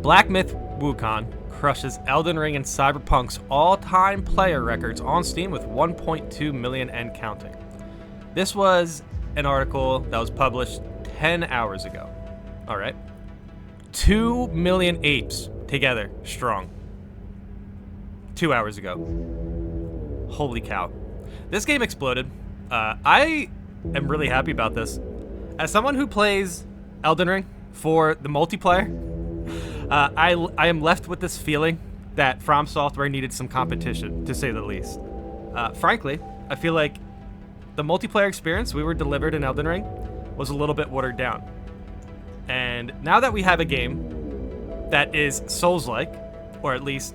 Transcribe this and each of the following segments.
Black Myth Wukong crushes Elden Ring and Cyberpunk's all-time player records on Steam with 1.2 million and counting. This was an article that was published 10 hours ago. All right. 2 million apes together, strong. 2 hours ago. Holy cow. This game exploded. I am really happy about this. As someone who plays Elden Ring for the multiplayer, I am left with this feeling that FROMSOFTWARE needed some competition, to say the least. Frankly, I feel like the multiplayer experience we were delivered in Elden Ring was a little bit watered down. And now that we have a game that is Souls-like, or at least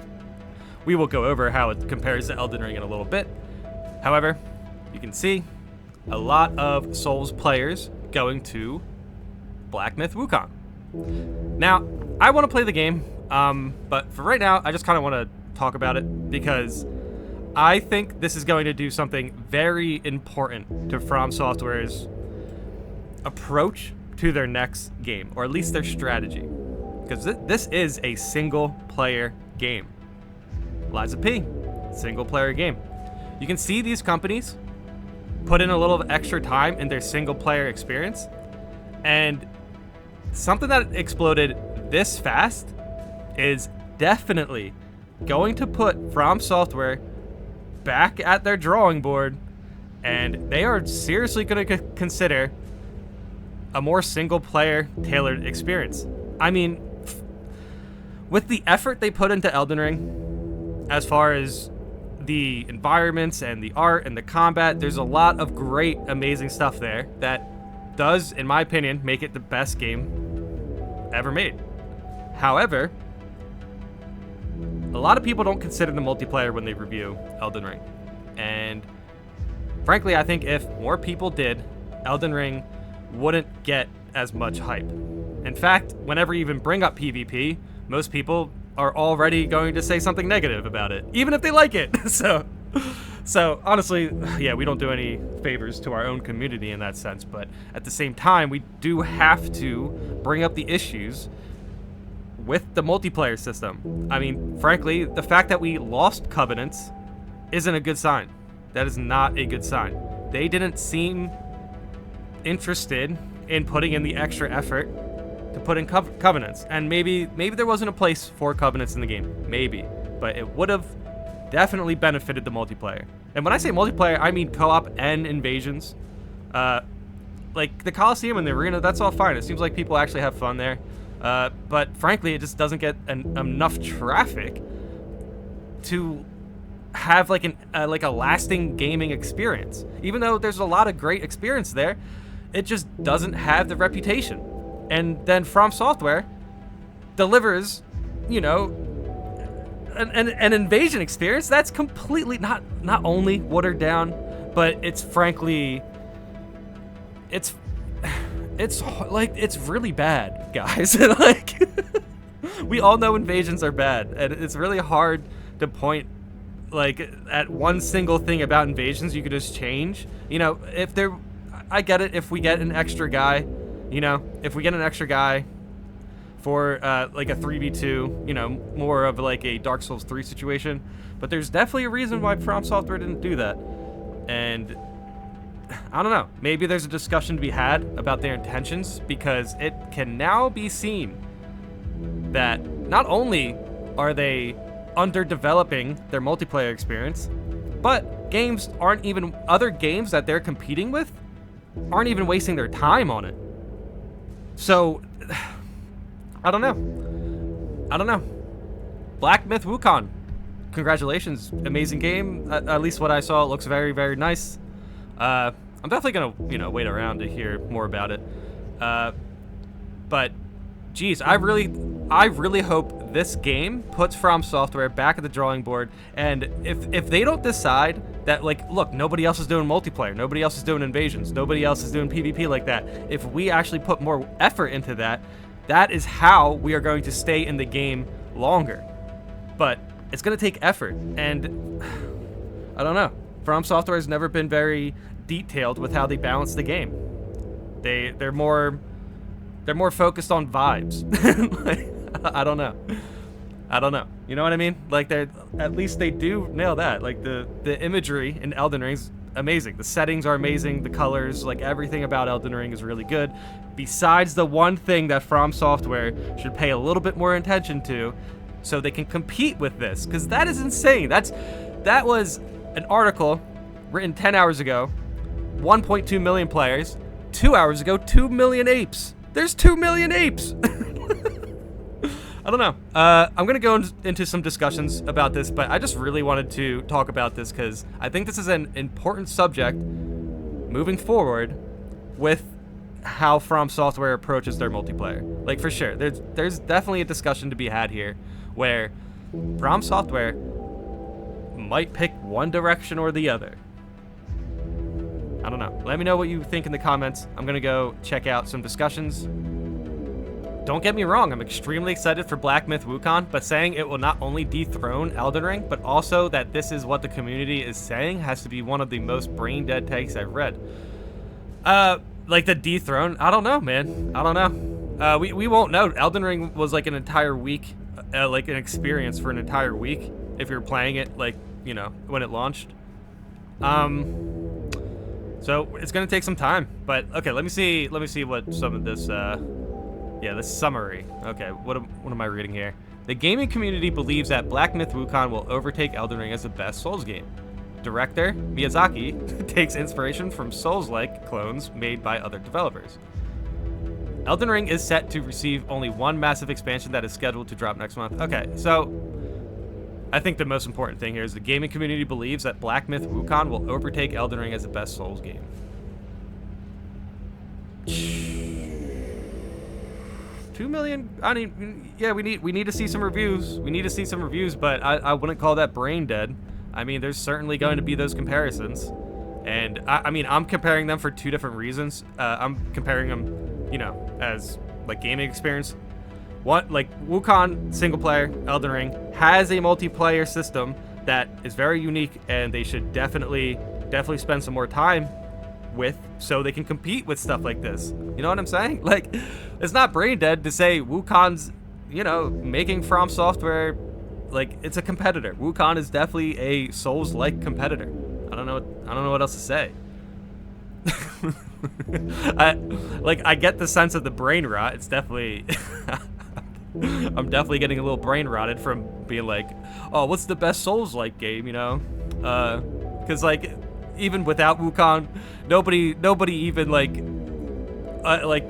we will go over how it compares to Elden Ring in a little bit. However, you can see a lot of Souls players going to Black Myth Wukong. Now, I want to play the game, but for right now, I just kind of want to talk about it because I think this is going to do something very important to FROMSOFTWARE's approach to their next game, or at least their strategy. Because this is a single-player game. Liza P, single-player game. You can see these companies put in a little extra time in their single-player experience, and something that exploded this fast is definitely going to put FROMSOFTWARE back at their drawing board, and they are seriously going to consider a more single-player tailored experience. I mean, with the effort they put into Elden Ring, as far as the environments and the art and the combat, there's a lot of great, amazing stuff there that does, in my opinion, make it the best game ever made. However, a lot of people don't consider the multiplayer when they review Elden Ring. And frankly, I think if more people did, Elden Ring wouldn't get as much hype. In fact, whenever you even bring up PvP, most people are already going to say something negative about it, even if they like it. So honestly, yeah, we don't do any favors to our own community in that sense, but at the same time, we do have to bring up the issues with the multiplayer system. I mean, frankly, the fact that we lost Covenants isn't a good sign. That is not a good sign. They didn't seem interested in putting in the extra effort to put in Covenants. And maybe there wasn't a place for Covenants in the game. Maybe. But it would have definitely benefited the multiplayer. And when I say multiplayer, I mean co-op and invasions. Like the Coliseum and the arena, that's all fine. It seems like people actually have fun there. But frankly, it just doesn't get enough traffic to have like a lasting gaming experience. Even though there's a lot of great experience there, it just doesn't have the reputation. And then FROMSOFTWARE delivers, you know, an invasion experience that's completely not only watered down, but it's frankly, it's like, it's really bad, guys. Like, we all know invasions are bad, and it's really hard to point like at one single thing about invasions you could just change. You know, I get it if we get an extra guy, you know, if we get an extra guy for like a 3v2, you know, more of like a Dark Souls 3 situation, but there's definitely a reason why FROMSOFTWARE didn't do that. And I don't know, maybe there's a discussion to be had about their intentions, because it can now be seen that not only are they underdeveloping their multiplayer experience, but other games that they're competing with aren't even wasting their time on it. So, I don't know. Black Myth Wukong, congratulations, amazing game. At least what I saw, it looks very, very nice. I'm definitely gonna, you know, wait around to hear more about it. But, geez, I really hope this game puts FROMSOFTWARE back at the drawing board. And if they don't decide that, like, look, nobody else is doing multiplayer, nobody else is doing invasions, nobody else is doing PvP like that, if we actually put more effort into that, that is how we are going to stay in the game longer. But it's going to take effort, and I don't know. FROMSOFTWARE has never been very detailed with how they balance the game. They're more focused on vibes. Like, I don't know. I don't know. You know what I mean? Like, at least they do nail that. Like, the imagery in Elden Ring's amazing. The settings are amazing. The colors, like, everything about Elden Ring is really good. Besides the one thing that FROMSOFTWARE should pay a little bit more attention to, so they can compete with this, because that is insane. That was an article written 10 hours ago, 1.2 million players. 2 hours ago, 2 million apes. There's 2 million apes. I don't know. I'm going to go into some discussions about this, but I just really wanted to talk about this because I think this is an important subject moving forward with how FROMSOFTWARE approaches their multiplayer. Like, for sure, there's definitely a discussion to be had here where FROMSOFTWARE might pick one direction or the other. I don't know. Let me know what you think in the comments. I'm going to go check out some discussions. Don't get me wrong, I'm extremely excited for Black Myth Wukong, but saying it will not only dethrone Elden Ring, but also that this is what the community is saying has to be one of the most brain-dead takes I've read. Like the dethrone, I don't know, man. I don't know. We won't know. Elden Ring was like an entire week, like an experience for an entire week if you're playing it, like, you know, when it launched. So it's gonna take some time, but okay, let me see what some of this, yeah, this summary. Okay, what am I reading here? The gaming community believes that Black Myth Wukong will overtake Elden Ring as the best Souls game. Director Miyazaki takes inspiration from Souls-like clones made by other developers. Elden Ring is set to receive only one massive expansion that is scheduled to drop next month. Okay, so I think the most important thing here is the gaming community believes that Black Myth Wukong will overtake Elden Ring as the best Souls game. 2 million. I mean, yeah, we need to see some reviews. We need to see some reviews, but I wouldn't call that brain dead. I mean, there's certainly going to be those comparisons, and I mean, I'm comparing them for two different reasons. I'm comparing them, you know, as like gaming experience. What, like, Wukong single player, Elden Ring has a multiplayer system that is very unique, and they should definitely spend some more time with, so they can compete with stuff like this. You know what I'm saying? Like, it's not brain dead to say Wukong's, you know, making FROMSOFTWARE, like, it's a competitor. Wukong is definitely a Souls-like competitor. I don't know what else to say. I get the sense of the brain rot. It's definitely I'm definitely getting a little brain rotted from being like, oh, what's the best Souls-like game, you know? Because, like, even without Wukong, nobody even, like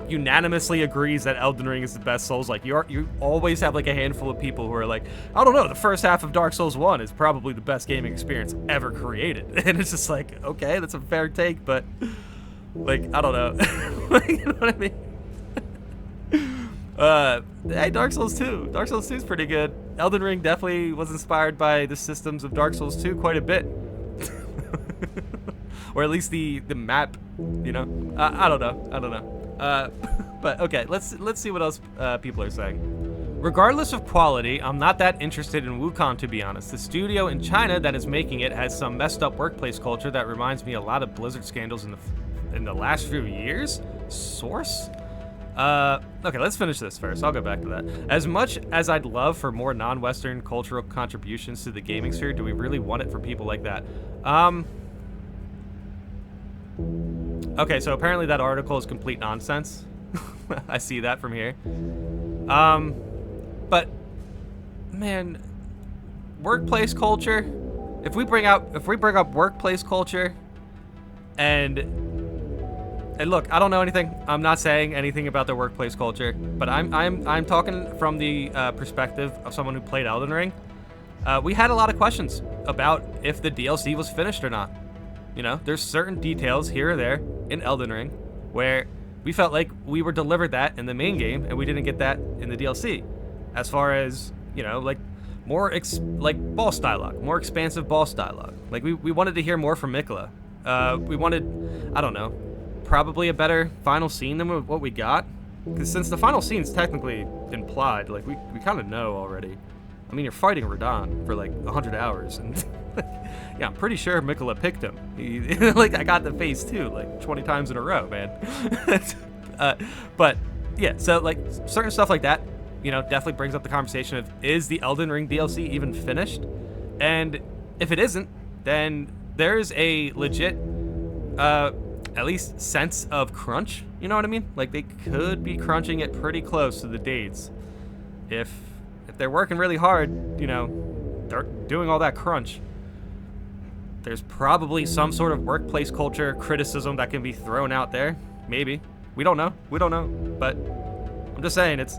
unanimously agrees that Elden Ring is the best Souls. Like, you always have, like, a handful of people who are like, I don't know, the first half of Dark Souls 1 is probably the best gaming experience ever created. And it's just like, okay, that's a fair take, but, like, I don't know. Like, you know what I mean? Hey, Dark Souls 2. Dark Souls 2 is pretty good. Elden Ring definitely was inspired by the systems of Dark Souls 2 quite a bit. Or at least the map, you know? I don't know. But okay, let's see what else people are saying. Regardless of quality, I'm not that interested in Wukong, to be honest. The studio in China that is making it has some messed up workplace culture that reminds me a lot of Blizzard scandals in the last few years. Source? Okay, let's finish this first. I'll go back to that. As much as I'd love for more non-Western cultural contributions to the gaming sphere, do we really want it from people like that? Okay, so apparently that article is complete nonsense. I see that from here. But man, workplace culture. If we bring up workplace culture, and look, I don't know anything. I'm not saying anything about their workplace culture, but I'm talking from the perspective of someone who played Elden Ring. We had a lot of questions about if the DLC was finished or not. You know, there's certain details here or there in Elden Ring where we felt like we were delivered that in the main game and we didn't get that in the DLC. As far as, you know, like more like boss dialogue, more expansive boss dialogue. Like we wanted to hear more from Mikla. We wanted, I don't know, probably a better final scene than what we got. Because since the final scene's technically implied, like we kind of know already. I mean, you're fighting Radahn for like 100 hours, and yeah, I'm pretty sure Mikla picked him. Like, I got the face too, like 20 times in a row, man. But yeah, so like certain stuff like that, you know, definitely brings up the conversation of, is the Elden Ring DLC even finished? And if it isn't, then there's a legit, at least sense of crunch. You know what I mean? Like, they could be crunching it pretty close to the dates. If they're working really hard, you know, they're doing all that crunch, there's probably some sort of workplace culture criticism that can be thrown out there. Maybe. We don't know. We don't know. But I'm just saying, it's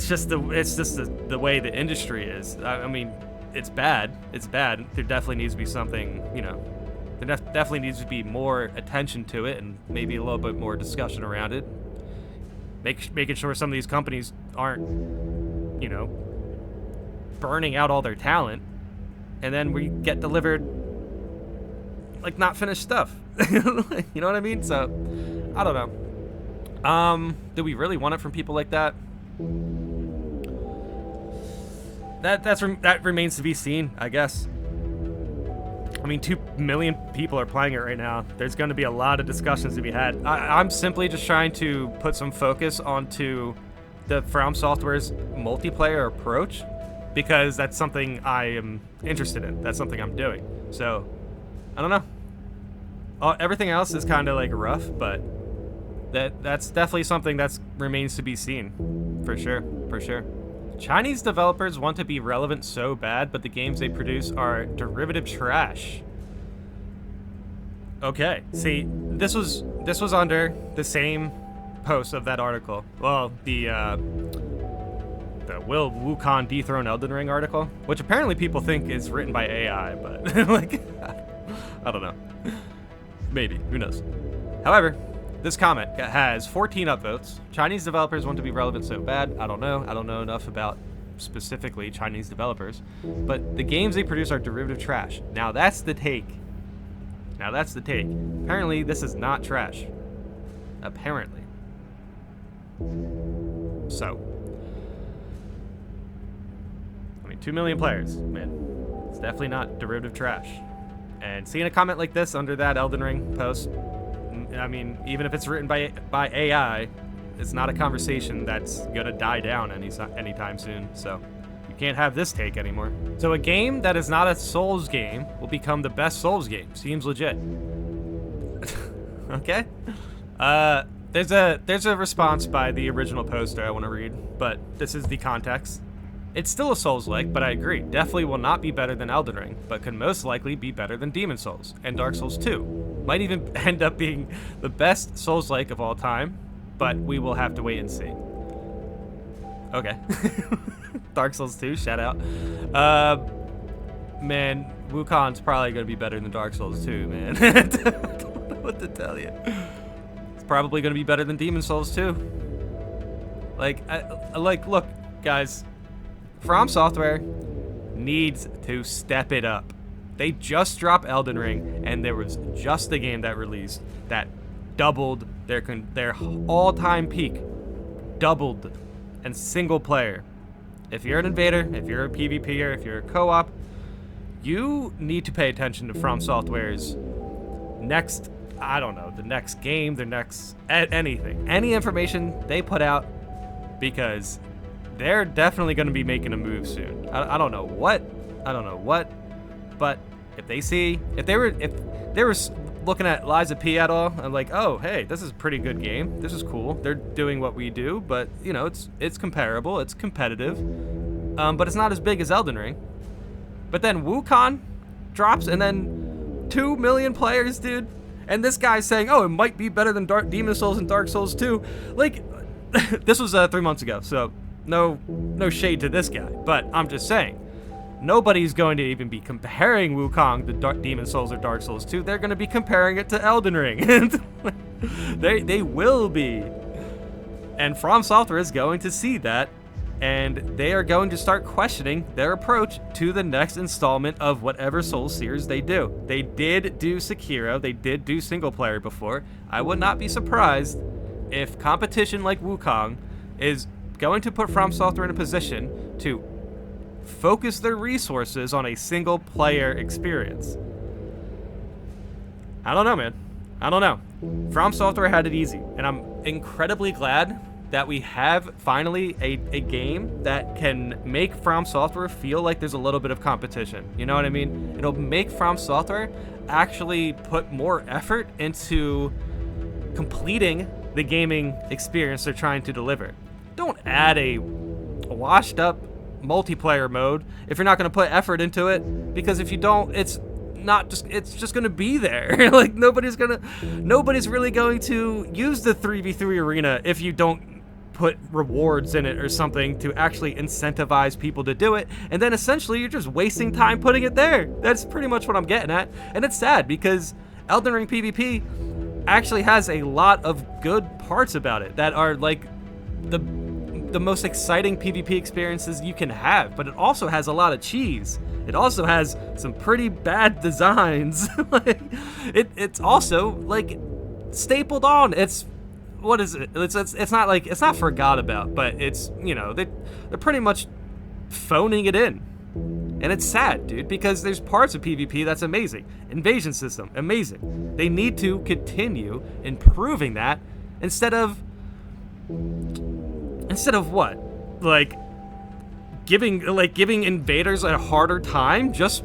just the way the industry is. I mean, it's bad. It's bad. There definitely needs to be something, you know, there definitely needs to be more attention to it, and maybe a little bit more discussion around it. Making sure some of these companies aren't, you know, burning out all their talent, and then we get delivered like not finished stuff. You know what I mean? So I don't know. Do we really want it from people like that? That remains to be seen, I guess. I mean, 2 million people are playing it right now. There's going to be a lot of discussions to be had. I'm simply just trying to put some focus onto the FromSoftware's multiplayer approach, because that's something I am interested in. That's something I'm doing. So, I don't know. Everything else is kind of like rough, but that's definitely something that remains to be seen, for sure, for sure. Chinese developers want to be relevant so bad, but the games they produce are derivative trash. Okay, see, this was under the same post of that article. Well, the Will Wukong dethrone Elden Ring article, which apparently people think is written by AI, but like, I don't know. Maybe, who knows? However, this comment has 14 upvotes. Chinese developers want to be relevant so bad. I don't know. I don't know enough about specifically Chinese developers. But the games they produce are derivative trash. Now that's the take. Now that's the take. Apparently this is not trash. Apparently. So. I mean, 2 million players. Man, it's definitely not derivative trash. And seeing a comment like this under that Elden Ring post, I mean, even if it's written by AI, it's not a conversation that's gonna die down anytime soon. So you can't have this take anymore. So a game that is not a Souls game will become the best Souls game. Seems legit. Okay. There's a response by the original poster I want to read, but this is the context. It's still a Souls-like, but I agree, definitely will not be better than Elden Ring, but could most likely be better than Demon Souls and Dark Souls 2. Might even end up being the best Souls-like of all time, but we will have to wait and see. Okay. Dark Souls 2, shout out. Man, Wukong's probably going to be better than Dark Souls 2, man. I don't know what to tell you. It's probably going to be better than Demon Souls 2. Like, look, guys. FromSoftware needs to step it up. They just dropped Elden Ring, and there was just a game that released that doubled their all-time peak, doubled, and single player. If you're an invader, if you're a PvPer, if you're a co-op, you need to pay attention to FromSoftware's next, I don't know, the next game, their next anything, any information they put out, because they're definitely going to be making a move soon. I don't know what, but if they were looking at Liza P at all, I'm like, oh, hey, this is a pretty good game. This is cool. They're doing what we do, but you know, it's comparable, it's competitive, but it's not as big as Elden Ring. But then Wukong drops, and then 2 million players, dude. And this guy's saying, oh, it might be better than Demon Souls and Dark Souls 2. Like, this was 3 months ago, so no shade to this guy, but I'm just saying, nobody's going to even be comparing Wukong to Demon Souls or Dark Souls 2. They're going to be comparing it to Elden Ring. They will be. And FromSoftware is going to see that, and they are going to start questioning their approach to the next installment of whatever Souls series they do. They did do Sekiro, they did do single player before. I would not be surprised if competition like Wukong is going to put FromSoftware in a position to focus their resources on a single player experience. I don't know, man. I don't know. FromSoftware had it easy, and I'm incredibly glad that we have finally a game that can make From Software feel like there's a little bit of competition. You know what I mean? It'll make From Software actually put more effort into completing the gaming experience they're trying to deliver. Don't add a washed up multiplayer mode if you're not going to put effort into it, because if you don't, it's just going to be there. Like nobody's really going to use the 3v3 arena if you don't put rewards in it or something to actually incentivize people to do it, and then essentially you're just wasting time putting it there. That's pretty much what I'm getting at, and it's sad because Elden Ring PvP actually has a lot of good parts about it that are like the most exciting PvP experiences you can have, but it also has a lot of cheese. It also has some pretty bad designs. Like it's also like stapled on. It's what is it? It's not forgot about, but it's, you know, they're pretty much phoning it in. And it's sad, dude, because there's parts of PvP that's amazing. Invasion system, amazing. They need to continue improving that instead of what? Like giving invaders a harder time just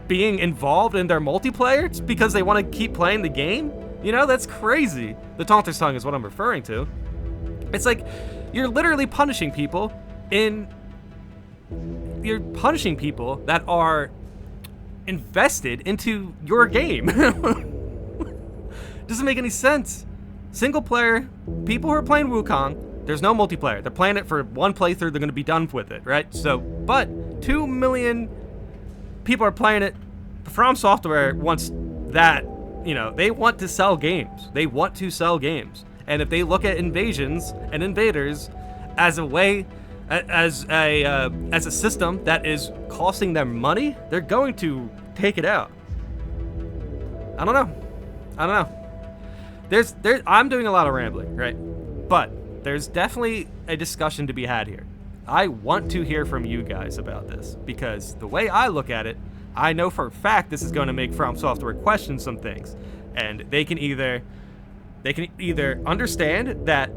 being involved in their multiplayer. It's because they want to keep playing the game. You know, that's crazy. The Taunter's Tongue is what I'm referring to. It's like you're literally punishing people that are invested into your game. Doesn't make any sense. Single player, people who are playing Wukong, there's no multiplayer. They're playing it for one playthrough, they're going to be done with it, right? So, but 2 million people are playing it. From Software wants that. You know, they want to sell games. They want to sell games. And if they look at invasions and invaders as a way, as a system that is costing them money, they're going to take it out. I don't know. I'm doing a lot of rambling, right? But there's definitely a discussion to be had here. I want to hear from you guys about this, because the way I look at it, I know for a fact this is going to make From Software question some things, and they can either understand that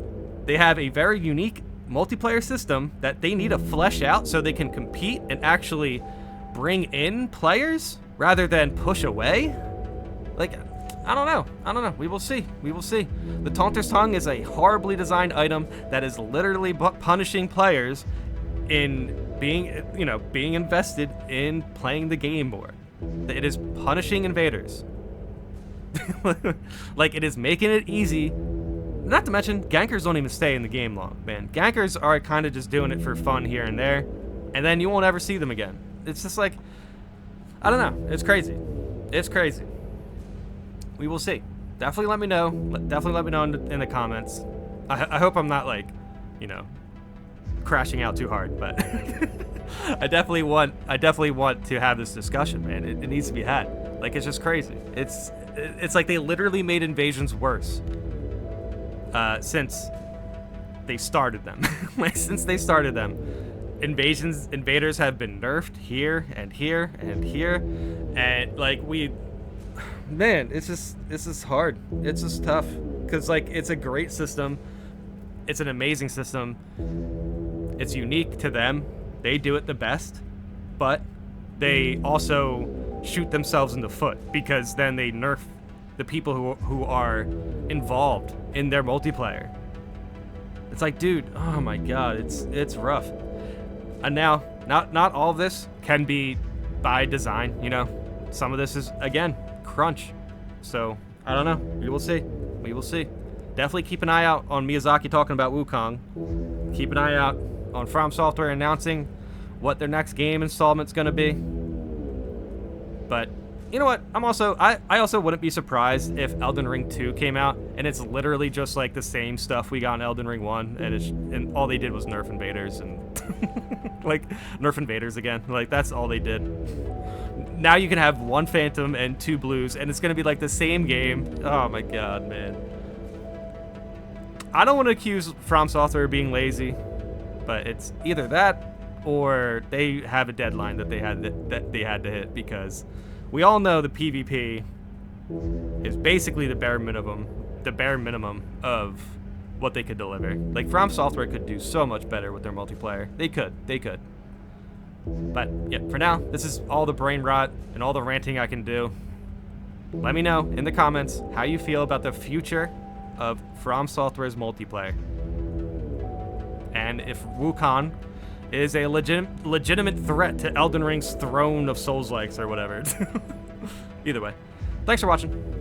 they have a very unique multiplayer system that they need to flesh out so they can compete and actually bring in players rather than push away. Like, I don't know. We will see. The Taunter's Tongue is a horribly designed item that is literally punishing players in being invested in playing the game more. It is punishing invaders. Like, it is making it easy. Not to mention, gankers don't even stay in the game long, man. Gankers are kind of just doing it for fun here and there, and then you won't ever see them again. It's just like, I don't know. It's crazy. We will see. Definitely let me know. Definitely let me know in the comments. I hope I'm not, like, you know, crashing out too hard, but I definitely want to have this discussion, man. It needs to be had. Like, it's just crazy. It's like they literally made invasions worse since they started them. Like, since they started them, invaders have been nerfed here and here and here, and like man, it's just hard. It's just tough because, like, it's a great system. It's an amazing system. It's unique to them. They do it the best, but they also shoot themselves in the foot because then they nerf the people who are involved in their multiplayer. It's like, dude, oh my god, it's rough. And now, not all of this can be by design, you know. Some of this is, again, crunch. So, I don't know. We will see. Definitely keep an eye out on Miyazaki talking about Wukong. Keep an eye out on From Software announcing what their next game installment's gonna be. But you know what? I also wouldn't be surprised if Elden Ring 2 came out and it's literally just like the same stuff we got in Elden Ring 1, and all they did was nerf invaders and like nerf invaders again. Like, that's all they did. Now you can have 1 Phantom and 2 Blues, and it's gonna be like the same game. Oh my god, man. I don't want to accuse From Software of being lazy, but it's either that or they have a deadline that they had to hit, because we all know the PvP is basically the bare minimum of what they could deliver. Like, FromSoftware could do so much better with their multiplayer. They could. But, yeah, for now, this is all the brain rot and all the ranting I can do. Let me know in the comments how you feel about the future of FromSoftware's multiplayer. And if Wukong is a legitimate threat to Elden Ring's throne of Souls-likes or whatever. Either way, thanks for watching.